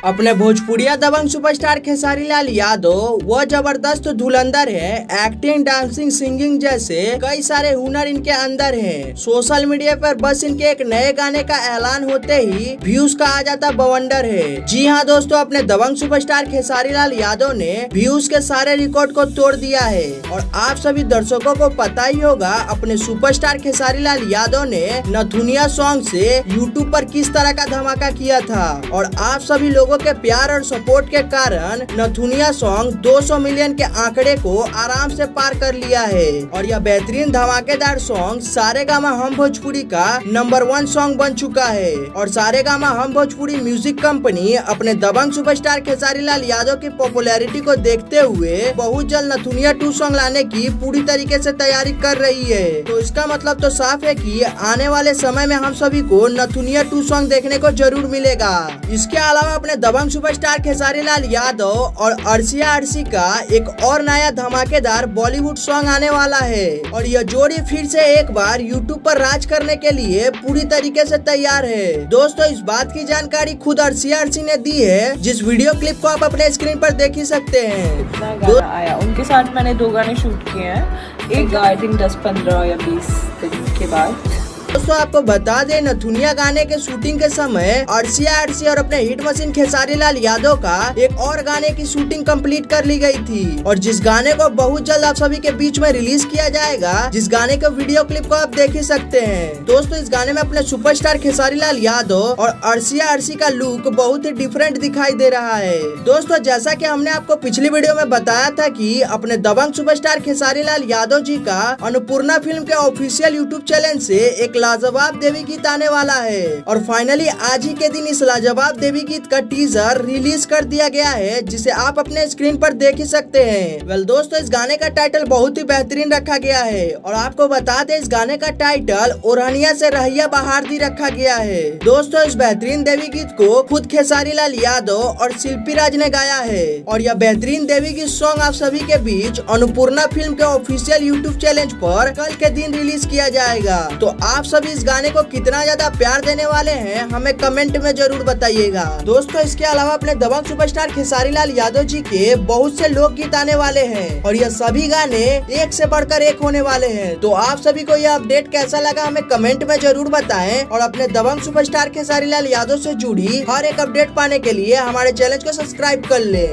अपने भोजपुरिया दबंग सुपरस्टार खेसारी लाल यादव वह जबरदस्त धुरंधर है। एक्टिंग, डांसिंग, सिंगिंग जैसे कई सारे हुनर इनके अंदर हैं। सोशल मीडिया पर बस इनके एक नए गाने का ऐलान होते ही व्यूज का आ जाता बवंडर है। जी हाँ दोस्तों, अपने दबंग सुपरस्टार खेसारी लाल यादव ने व्यूज के सारे रिकॉर्ड को तोड़ दिया है। और आप सभी दर्शकों को पता ही होगा अपने सुपरस्टार खेसारी लाल यादव ने नथुनिया सॉन्ग से यूट्यूब पर किस तरह का धमाका किया था। और आप सभी लोगों के प्यार और सपोर्ट के कारण नथुनिया सॉन्ग 200 मिलियन के आंकड़े को आराम से पार कर लिया है। और यह बेहतरीन धमाकेदार सॉन्ग सारेगामा हम भोजपुरी का नंबर 1 सॉन्ग बन चुका है। और सारेगामा हम भोजपुरी म्यूजिक कंपनी अपने दबंग सुपरस्टार खेसारी लाल यादव की पॉपुलैरिटी को देखते हुए बहुत जल्द नथुनिया 2 सॉन्ग लाने की पूरी तरीके से तैयारी कर रही है। तो इसका मतलब तो साफ है कि आने वाले समय में हम सभी को नथुनिया 2 सॉन्ग देखने को जरूर मिलेगा। इसके अलावा अपने दबंग सुपरस्टार खेसारी लाल यादव और अर्शिया अर्शी का एक और नया धमाकेदार बॉलीवुड सॉन्ग आने वाला है। और यह जोड़ी फिर से एक बार यूट्यूब पर राज करने के लिए पूरी तरीके से तैयार है। दोस्तों, इस बात की जानकारी खुद अर्शिया अर्शी ने दी है, जिस वीडियो क्लिप को आप अपने स्क्रीन पर देख ही सकते हैं। गाना आया उनके साथ, मैंने 2 गाने शूट किए हैं। एक आई थिंक 10-15 या 20 दिन के बाद। दोस्तों, आपको बता दें, नथुनिया गाने के शूटिंग के समय अर्शिया अर्शी और अपने हिट मशीन खेसारी लाल यादव का एक और गाने की शूटिंग कंप्लीट कर ली गई थी। और जिस गाने को बहुत जल्द आप सभी के बीच में रिलीज किया जाएगा, जिस गाने के वीडियो क्लिप को आप देख ही सकते हैं। दोस्तों, इस गाने में अपने सुपरस्टार खेसारी लाल यादव और अर्शिया अर्शी का लुक बहुत ही डिफरेंट दिखाई दे रहा है। दोस्तों, जैसा कि हमने आपको पिछली वीडियो में बताया था कि अपने दबंग सुपरस्टार खेसारी लाल यादव जी का अन्नपूर्णा फिल्म के ऑफिशियल यूट्यूब चैनल से एक लाजवाब देवी गीत आने वाला है। और फाइनली आज ही के दिन इस लाजवाब देवी गीत का टीजर रिलीज कर दिया गया है, जिसे आप अपने स्क्रीन पर देख ही सकते हैं। दोस्तों, इस गाने का टाइटल बहुत ही बेहतरीन रखा गया है। और आपको बता दें, इस गाने का टाइटल ओढ़निया से रहिया बहार दी रखा गया है। दोस्तों, इस बेहतरीन देवी गीत को खुद खेसारी लाल यादव और शिल्पी राज ने गाया है। और यह बेहतरीन देवी गीत सॉन्ग आप सभी के बीच अन्नपूर्णा फिल्म के ऑफिशियल यूट्यूब चैनल पर कल के दिन रिलीज किया जाएगा। तो आप सभी इस गाने को कितना ज्यादा प्यार देने वाले हैं, हमें कमेंट में जरूर बताइएगा। दोस्तों, इसके अलावा अपने दबंग सुपरस्टार खेसारी लाल यादव जी के बहुत से लोकगीत आने वाले हैं। और यह सभी गाने एक से बढ़कर एक होने वाले हैं। तो आप सभी को यह अपडेट कैसा लगा, हमें कमेंट में जरूर बताएं। और अपने दबंग सुपरस्टार खेसारी लाल यादव से जुड़ी हर एक अपडेट पाने के लिए हमारे चैनल को सब्सक्राइब कर ले।